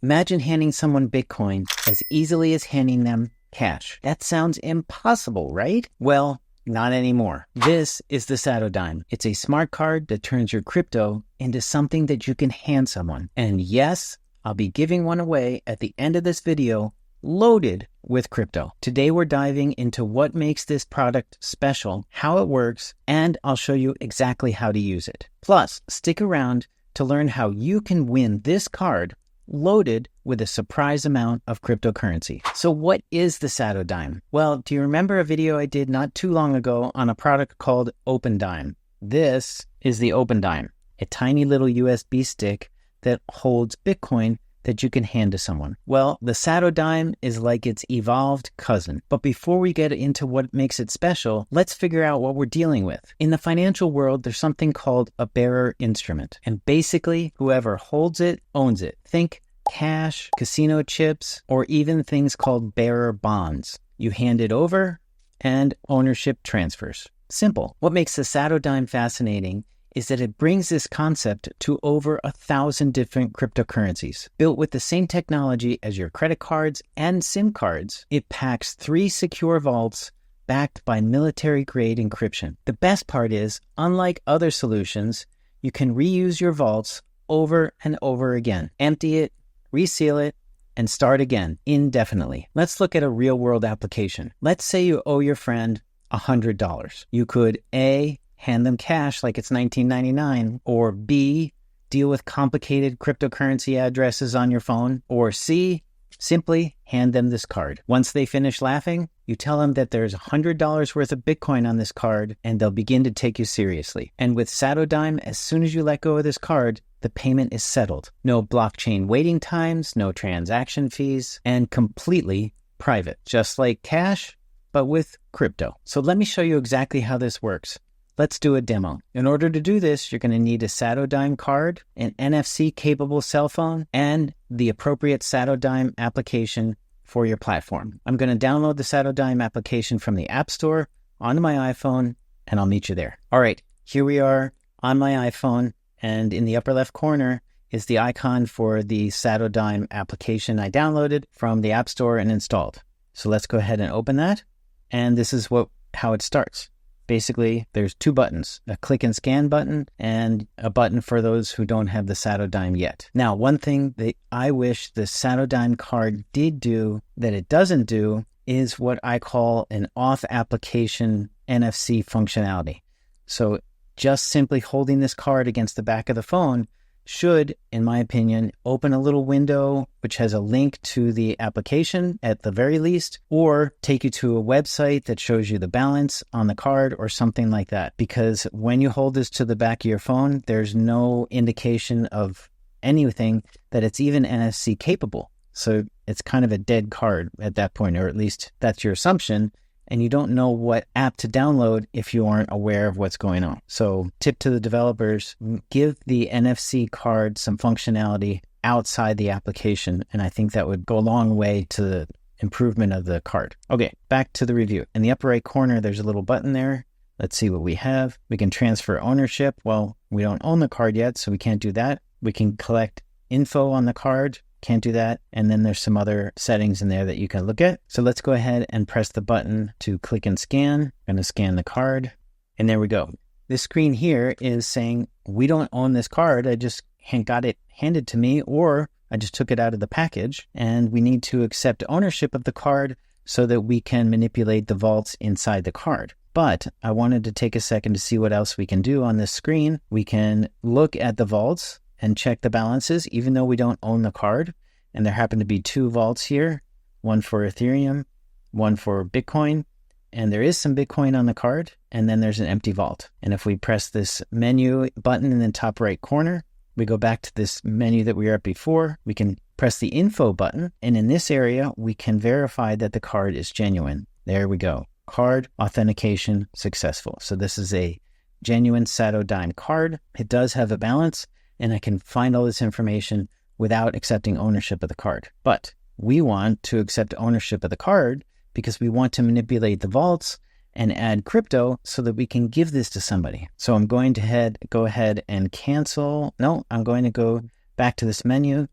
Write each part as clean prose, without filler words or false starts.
Imagine handing someone Bitcoin as easily as handing them cash. That sounds impossible, right? Well, not anymore. This is the Satodime. It's a smart card that turns your crypto into something that you can hand someone. And yes, I'll be giving one away at the end of this video, loaded with crypto. Today we're diving into what makes this product special, how it works, and I'll show you exactly how to use it. Plus, stick around to learn how you can win this card loaded with a surprise amount of cryptocurrency. So what is the Satodime? Well, do you remember a video I did not too long ago on a product called OpenDime? This is the OpenDime, a tiny little USB stick that holds Bitcoin that you can hand to someone. Well, the Satodime is like its evolved cousin. But before we get into what makes it special, let's figure out what we're dealing with. In the financial world, there's something called a bearer instrument. And basically, whoever holds it owns it. Think cash, casino chips, or even things called bearer bonds. You hand it over and ownership transfers. Simple. What makes the Satodime fascinating is that it brings this concept to over 1,000 different cryptocurrencies. Built with the same technology as your credit cards and SIM cards, it packs 3 secure vaults backed by military-grade encryption. The best part is, unlike other solutions, you can reuse your vaults over and over again. Empty it, reseal it, and start again indefinitely. Let's look at a real-world application. Let's say you owe your friend $100. You could A, hand them cash like it's 1999, or B, deal with complicated cryptocurrency addresses on your phone, or C, simply hand them this card. Once they finish laughing, you tell them that there's $100 worth of Bitcoin on this card, and they'll begin to take you seriously. And with Satodime, as soon as you let go of this card, the payment is settled. No blockchain waiting times, no transaction fees, and completely private, just like cash, but with crypto. So let me show you exactly how this works. Let's do a demo. In order to do this, you're going to need a Satodime card, an NFC-capable cell phone, and the appropriate Satodime application for your platform. I'm going to download the Satodime application from the App Store onto my iPhone, and I'll meet you there. All right, here we are on my iPhone, and in the upper left corner is the icon for the Satodime application I downloaded from the App Store and installed. So let's go ahead and open that, and this is how it starts. Basically, there's 2 buttons, a click and scan button and a button for those who don't have the Satodime yet. Now, one thing that I wish the Satodime card did do that it doesn't do is what I call an off-application NFC functionality. So just simply holding this card against the back of the phone should, in my opinion, open a little window which has a link to the application at the very least, or take you to a website that shows you the balance on the card or something like that. Because when you hold this to the back of your phone, there's no indication of anything that it's even NFC capable. So it's kind of a dead card at that point, or at least that's your assumption. And you don't know what app to download if you aren't aware of what's going on. So tip to the developers, give the NFC card some functionality outside the application. And I think that would go a long way to the improvement of the card. Okay, back to the review. In the upper right corner, there's a little button there. Let's see what we have. We can transfer ownership. Well, we don't own the card yet, so we can't do that. We can collect info on the card. Can't do that. And then there's some other settings in there that you can look at. So let's go ahead and press the button to click and scan. I'm going to scan the card. And there we go. This screen here is saying, we don't own this card. I just got it handed to me, or I just took it out of the package. And we need to accept ownership of the card so that we can manipulate the vaults inside the card. But I wanted to take a second to see what else we can do on this screen. We can look at the vaults and check the balances, even though we don't own the card. And there happen to be 2 vaults here, one for Ethereum, one for Bitcoin. And there is some Bitcoin on the card, and then there's an empty vault. And if we press this menu button in the top right corner, we go back to this menu that we were at before. We can press the info button, and in this area, we can verify that the card is genuine. There we go. Card authentication successful. So this is a genuine Satodime card. It does have a balance, and I can find all this information without accepting ownership of the card. But we want to accept ownership of the card because we want to manipulate the vaults and add crypto so that we can give this to somebody. So I'm going to go ahead and cancel. No, I'm going to go back to this menu,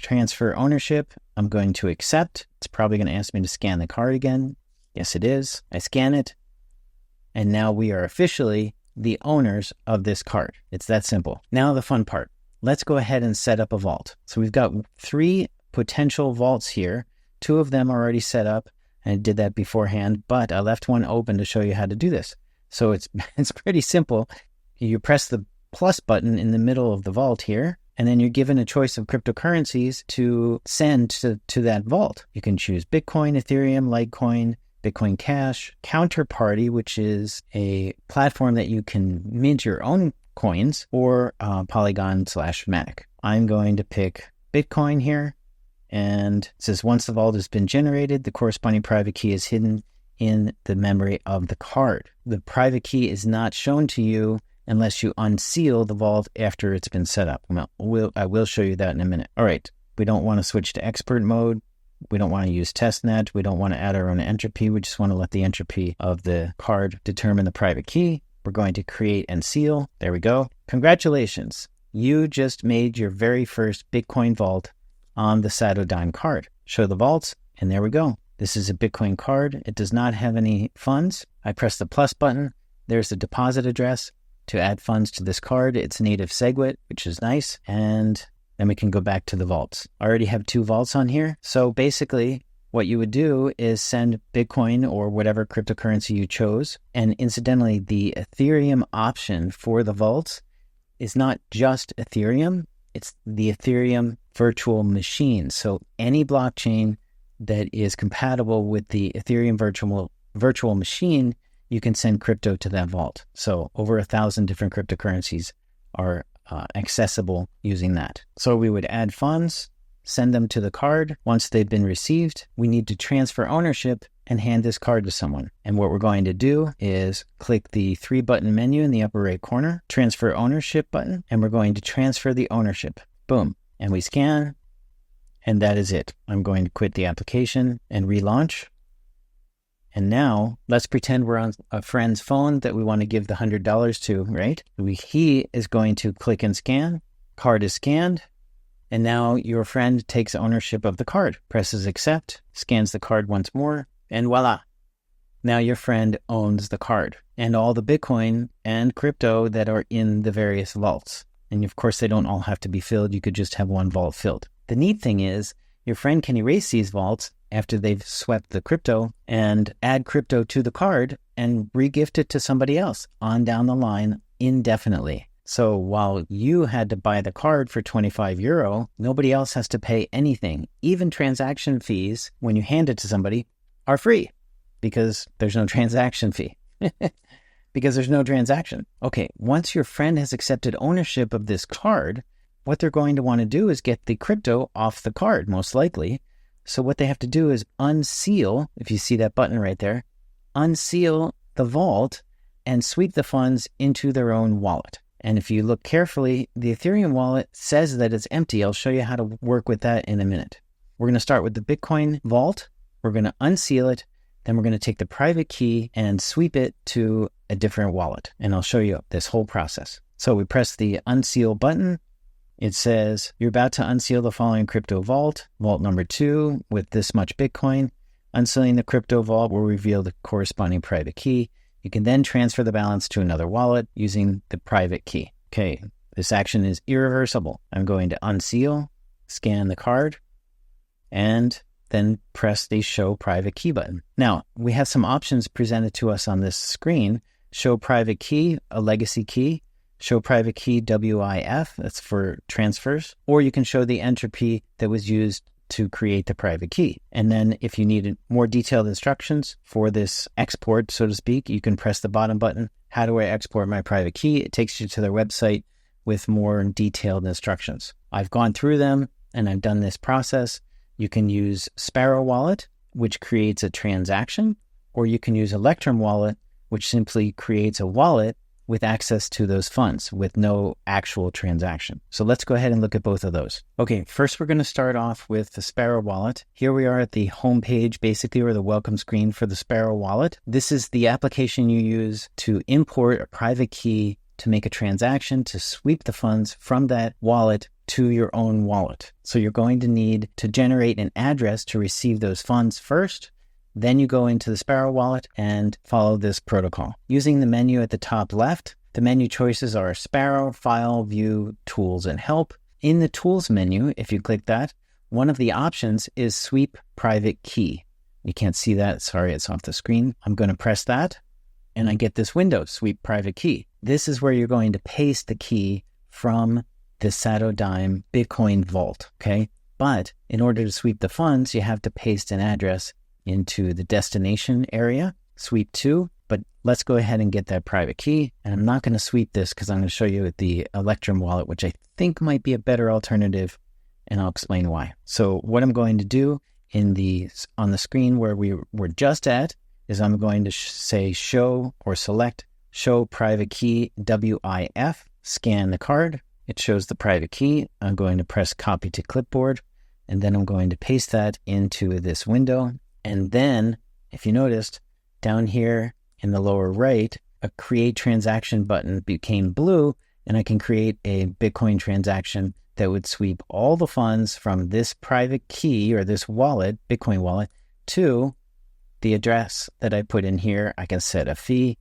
transfer ownership. I'm going to accept. It's probably going to ask me to scan the card again. Yes, it is. I scan it. And now we are officially the owners of this card. It's that simple. Now the fun part. Let's go ahead and set up a vault. So we've got 3 potential vaults here. 2 of them are already set up. And I did that beforehand, but I left one open to show you how to do this. So it's pretty simple. You press the plus button in the middle of the vault here, and then you're given a choice of cryptocurrencies to send to that vault. You can choose Bitcoin, Ethereum, Litecoin, Bitcoin Cash, Counterparty, which is a platform that you can mint your own coins, or Polygon/Matic. I'm going to pick Bitcoin here, and it says once the vault has been generated, the corresponding private key is hidden in the memory of the card. The private key is not shown to you unless you unseal the vault after it's been set up. I will show you that in a minute. All right, we don't want to switch to expert mode. We don't want to use testnet. We don't want to add our own entropy. We just want to let the entropy of the card determine the private key. We're going to create and seal. There we go. Congratulations. You just made your very first Bitcoin vault on the Satodime card. Show the vaults, and there we go. This is a Bitcoin card. It does not have any funds. I press the plus button. There's the deposit address to add funds to this card. It's native SegWit, which is nice. And then we can go back to the vaults. I already have 2 vaults on here. So basically, what you would do is send Bitcoin or whatever cryptocurrency you chose. And incidentally, the Ethereum option for the vaults is not just Ethereum. It's the Ethereum virtual machine. So any blockchain that is compatible with the Ethereum virtual machine, you can send crypto to that vault. So over 1,000 different cryptocurrencies are accessible using that. So we would add funds, send them to the card. Once they've been received, we need to transfer ownership and hand this card to someone. And what we're going to do is click the 3-button menu in the upper right corner, transfer ownership button, and we're going to transfer the ownership. Boom. And we scan, and that is it. I'm going to quit the application and relaunch. And now let's pretend we're on a friend's phone that we want to give the $100 to, right? He is going to click and scan. Card is scanned. And now your friend takes ownership of the card, presses accept, scans the card once more, and voila. Now your friend owns the card and all the Bitcoin and crypto that are in the various vaults. And of course, they don't all have to be filled. You could just have one vault filled. The neat thing is your friend can erase these vaults after they've swept the crypto and add crypto to the card and regift it to somebody else on down the line indefinitely. So while you had to buy the card for €25, nobody else has to pay anything. Even transaction fees, when you hand it to somebody, are free because there's no transaction fee. Because there's no transaction. Okay, once your friend has accepted ownership of this card, what they're going to want to do is get the crypto off the card, most likely. So what they have to do is unseal, if you see that button right there, unseal the vault and sweep the funds into their own wallet. And if you look carefully, the Ethereum wallet says that it's empty. I'll show you how to work with that in a minute. We're going to start with the Bitcoin vault. We're going to unseal it. Then we're going to take the private key and sweep it to a different wallet. And I'll show you this whole process. So we press the unseal button. It says, you're about to unseal the following crypto vault, vault number 2 with this much Bitcoin. Unsealing the crypto vault will reveal the corresponding private key. You can then transfer the balance to another wallet using the private key. Okay, this action is irreversible. I'm going to unseal, scan the card, and then press the show private key button. Now, we have some options presented to us on this screen. Show private key, a legacy key. Show private key WIF, that's for transfers. Or you can show the entropy that was used to create the private key. And then if you need more detailed instructions for this export, so to speak, you can press the bottom button. How do I export my private key? It takes you to their website with more detailed instructions. I've gone through them and I've done this process. You can use Sparrow wallet, which creates a transaction, or you can use Electrum wallet, which simply creates a wallet with access to those funds with no actual transaction. So let's go ahead and look at both of those. Okay, first we're going to start off with the Sparrow wallet. Here we are at the home page, basically, or the welcome screen for the Sparrow wallet. This is the application you use to import a private key to make a transaction, to sweep the funds from that wallet to your own wallet. So you're going to need to generate an address to receive those funds first. Then you go into the Sparrow wallet and follow this protocol. Using the menu at the top left, the menu choices are Sparrow, File, View, Tools, and Help. In the Tools menu, if you click that, one of the options is Sweep Private Key. You can't see that. Sorry, it's off the screen. I'm going to press that, and I get this window, Sweep Private Key. This is where you're going to paste the key from the Satodime Bitcoin vault, okay? But in order to sweep the funds, you have to paste an address into the destination area, sweep to, but let's go ahead and get that private key. And I'm not going to sweep this because I'm going to show you the Electrum wallet, which I think might be a better alternative, and I'll explain why. So what I'm going to do on the screen where we were just at is I'm going to say show or select show private key WIF, scan the card. It shows the private key. I'm going to press copy to clipboard, and then I'm going to paste that into this window. And then, if you noticed, down here in the lower right, a create transaction button became blue, and I can create a Bitcoin transaction that would sweep all the funds from this private key or this wallet, Bitcoin wallet, to the address that I put in here. I can set a fee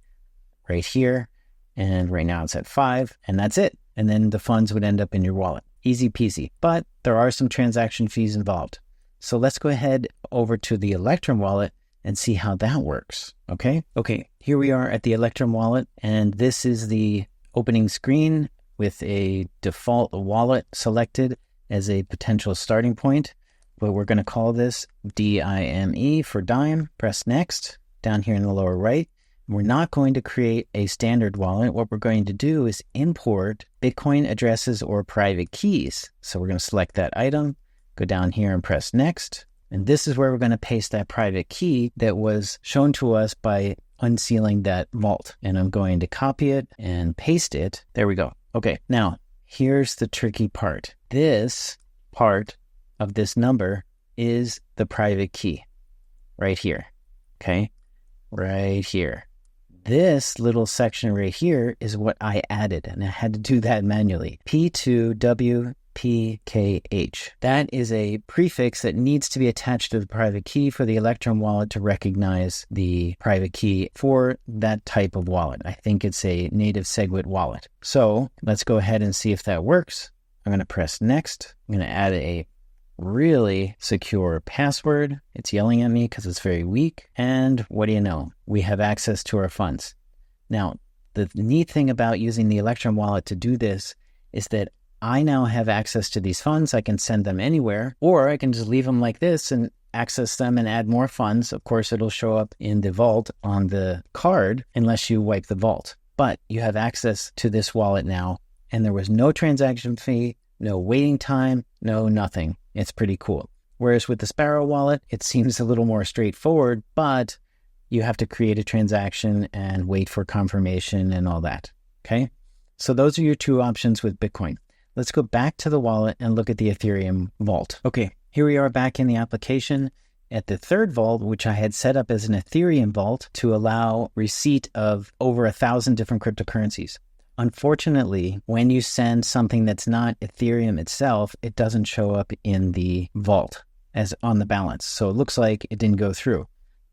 right here, and right now it's at 5, and that's it. And then the funds would end up in your wallet. Easy peasy. But there are some transaction fees involved. So let's go ahead over to the Electrum wallet and see how that works, okay? Okay, here we are at the Electrum wallet, and this is the opening screen with a default wallet selected as a potential starting point. But we're going to call this DIME for dime. Press next down here in the lower right. We're not going to create a standard wallet. What we're going to do is import Bitcoin addresses or private keys. So we're going to select that item, go down here and press next. And this is where we're going to paste that private key that was shown to us by unsealing that vault. And I'm going to copy it and paste it. There we go. Okay, now here's the tricky part. This part of this number is the private key right here. Okay, right here. This little section right here is what I added, and I had to do that manually. P2WPKH. That is a prefix that needs to be attached to the private key for the Electrum wallet to recognize the private key for that type of wallet. I think it's a native SegWit wallet. So let's go ahead and see if that works. I'm going to press next. I'm going to add a really secure password. It's yelling at me because it's very weak. And what do you know? We have access to our funds. Now, the neat thing about using the Electrum wallet to do this is that I now have access to these funds. I can send them anywhere, or I can just leave them like this and access them and add more funds. Of course, it'll show up in the vault on the card unless you wipe the vault. But you have access to this wallet now, and there was no transaction fee, no waiting time, no nothing. It's pretty cool. Whereas with the Sparrow wallet, it seems a little more straightforward, but you have to create a transaction and wait for confirmation and all that, okay? So those are your two options with Bitcoin. Let's go back to the wallet and look at the Ethereum vault. Okay, here we are back in the application at the third vault, which I had set up as an Ethereum vault to allow receipt of over 1,000 different cryptocurrencies. Unfortunately, when you send something that's not Ethereum itself, it doesn't show up in the vault as on the balance. So it looks like it didn't go through.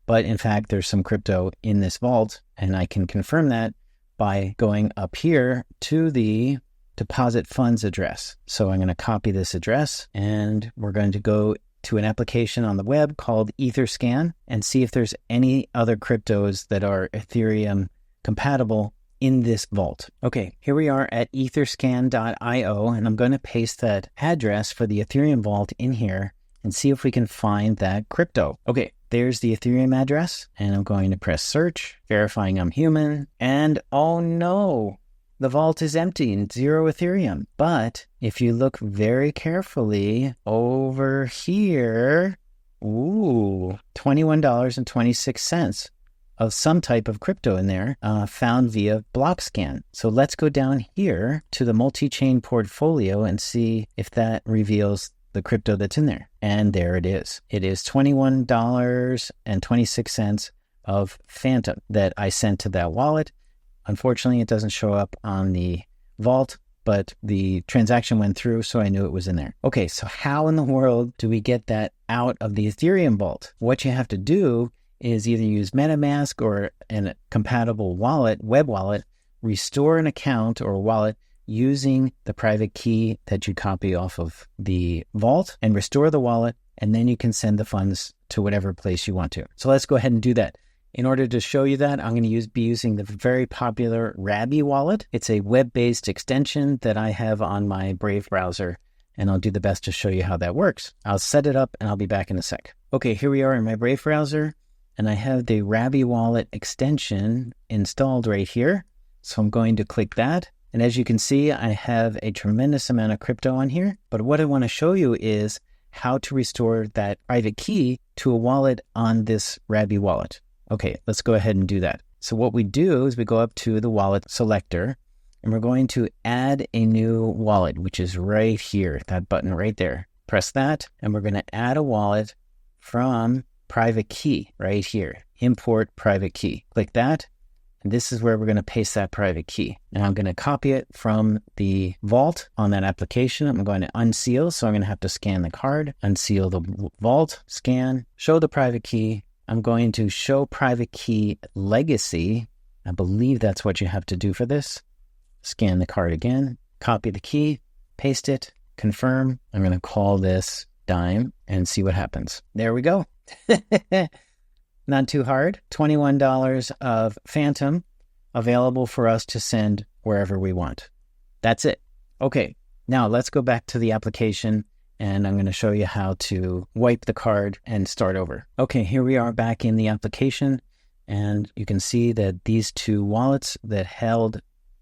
But in fact, there's some crypto in this vault, and I can confirm that by going up here to the deposit funds address. So I'm going to copy this address, and we're going to go to an application on the web called Etherscan and see if there's any other cryptos that are Ethereum compatible in this vault. Okay, here we are at etherscan.io, and I'm going to paste that address for the Ethereum vault in here and see if we can find that crypto. Okay, there's the Ethereum address, and I'm going to press search, verifying I'm human, and oh no, the vault is empty and 0 Ethereum. But if you look very carefully over here, ooh, $21.26. Of some type of crypto in there found via BlockScan. So let's go down here to the multi-chain portfolio and see if that reveals the crypto that's in there. And there it is. It is $21.26 of Phantom that I sent to that wallet. Unfortunately, it doesn't show up on the vault, but the transaction went through, so I knew it was in there. Okay, so how in the world do we get that out of the Ethereum vault? What you have to do is either use MetaMask or a compatible wallet, web wallet, restore an account or a wallet using the private key that you copy off of the vault and restore the wallet, and then you can send the funds to whatever place you want to. So let's go ahead and do that. In order to show you that, I'm going to be using the very popular Rabby wallet. It's a web-based extension that I have on my Brave browser, and I'll do the best to show you how that works. I'll set it up and I'll be back in a sec. Okay, here we are in my Brave browser, and I have the Rabby wallet extension installed right here. So I'm going to click that. And as you can see, I have a tremendous amount of crypto on here. But what I want to show you is how to restore that private key to a wallet on this Rabby wallet. Okay, let's go ahead and do that. So what we do is we go up to the wallet selector, and we're going to add a new wallet, which is right here, that button right there. Press that, and we're going to add a wallet from private key right here. Import private key. Click that, and this is where we're going to paste that private key. And I'm going to copy it from the vault on that application. I'm going to unseal, so I'm going to have to scan the card, unseal the vault, scan, show the private key. I'm going to show private key legacy. I believe that's what you have to do for this. Scan the card again, copy the key, paste it, confirm. I'm going to call this Dime and see what happens. There we go. Not too hard. $21 of Phantom available for us to send wherever we want. That's it. Okay, now let's go back to the application, and I'm going to show you how to wipe the card and start over. Okay, here we are back in the application, and you can see that these two wallets that held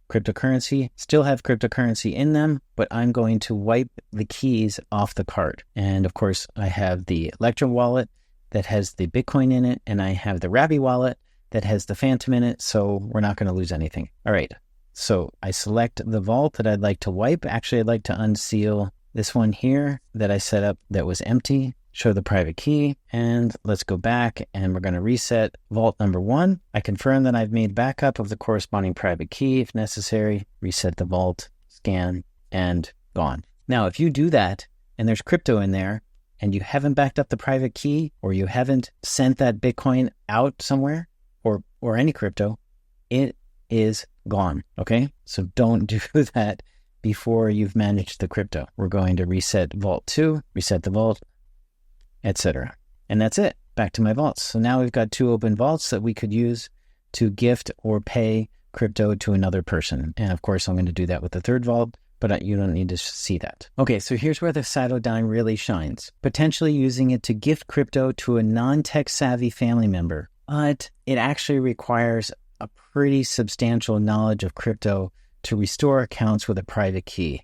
cryptocurrency still have cryptocurrency in them, but I'm going to wipe the keys off the card. And of course, I have the Electrum wallet that has the Bitcoin in it, and I have the Rabby wallet that has the Phantom in it, so we're not going to lose anything. All right, so I select the vault that I'd like to wipe. Actually, I'd like to unseal this one here that I set up that was empty, show the private key, and let's go back and we're going to reset vault number 1. I confirm that I've made backup of the corresponding private key if necessary, reset the vault, scan, and gone. Now, if you do that and there's crypto in there and you haven't backed up the private key, or you haven't sent that Bitcoin out somewhere, or any crypto, it is gone, okay? So don't do that before you've managed the crypto. We're going to reset vault 2, reset the vault, etc. And that's it. Back to my vaults. So now we've got 2 open vaults that we could use to gift or pay crypto to another person. And of course, I'm going to do that with the 3rd vault, but you don't need to see that. Okay, so here's where the Satodime really shines. Potentially using it to gift crypto to a non-tech savvy family member, but it actually requires a pretty substantial knowledge of crypto to restore accounts with a private key.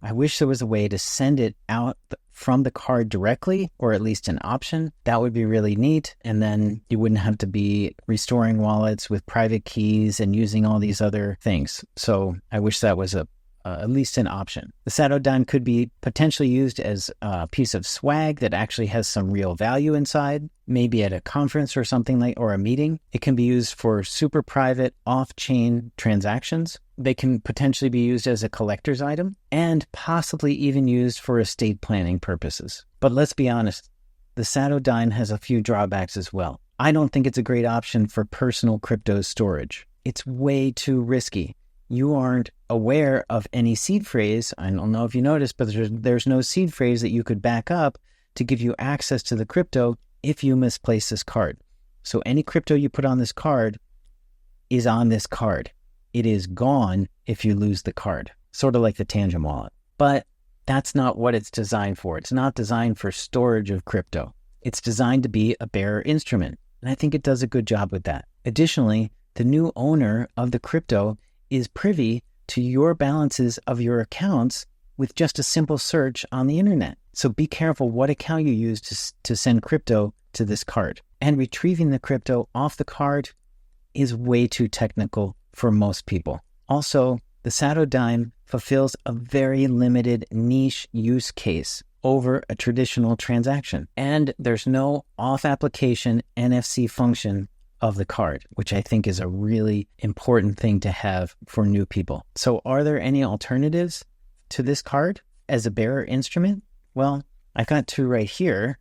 I wish there was a way to send it out from the card directly, or at least an option. That would be really neat. And then you wouldn't have to be restoring wallets with private keys and using all these other things. So I wish that was at least an option. The Satodime could be potentially used as a piece of swag that actually has some real value inside, maybe at a conference or something like, or a meeting. It can be used for super private off-chain transactions. They can potentially be used as a collector's item and possibly even used for estate planning purposes. But let's be honest, the Satodime has a few drawbacks as well. I don't think it's a great option for personal crypto storage. It's way too risky. You aren't aware of any seed phrase. I don't know if you noticed, but there's no seed phrase that you could back up to give you access to the crypto if you misplace this card. So any crypto you put on this card is on this card. It is gone if you lose the card, sort of like the Tangent wallet. But that's not what it's designed for. It's not designed for storage of crypto. It's designed to be a bearer instrument, and I think it does a good job with that. Additionally, the new owner of the crypto is privy to your balances of your accounts with just a simple search on the internet. So be careful what account you use to send crypto to this card. And retrieving the crypto off the card is way too technical for most people. Also, the Satodime fulfills a very limited niche use case over a traditional transaction. And there's no off-application NFC function of the card, which I think is a really important thing to have for new people. So are there any alternatives to this card as a bearer instrument? Well, I've got two right here.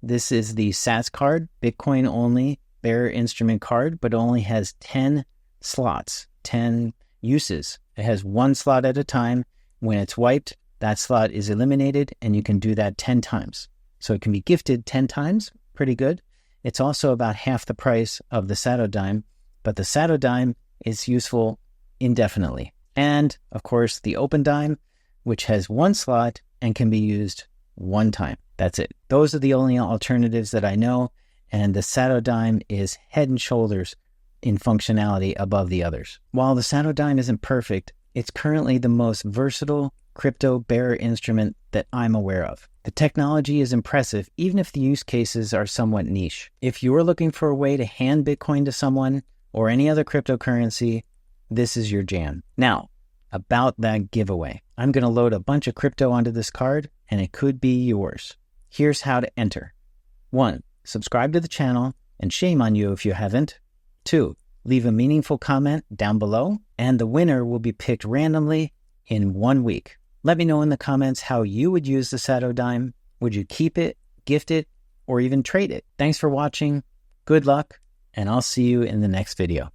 This is the SAS card, Bitcoin only bearer instrument card, but only has 10 slots, 10 uses. It has one slot at a time. When it's wiped, that slot is eliminated, and you can do that 10 times. So it can be gifted 10 times, pretty good. It's also about half the price of the Satodime, but the Satodime is useful indefinitely. And of course, the Open Dime, which has one slot and can be used one time. That's it. Those are the only alternatives that I know, and the Satodime is head and shoulders in functionality above the others. While the Satodime isn't perfect, it's currently the most versatile crypto bearer instrument that I'm aware of. The technology is impressive, even if the use cases are somewhat niche. If you're looking for a way to hand Bitcoin to someone or any other cryptocurrency, this is your jam. Now, about that giveaway. I'm going to load a bunch of crypto onto this card, and it could be yours. Here's how to enter. 1. Subscribe to the channel, and shame on you if you haven't. 2. Leave a meaningful comment down below, and the winner will be picked randomly in 1 week. Let me know in the comments how you would use the Satodime. Would you keep it, gift it, or even trade it? Thanks for watching. Good luck, and I'll see you in the next video.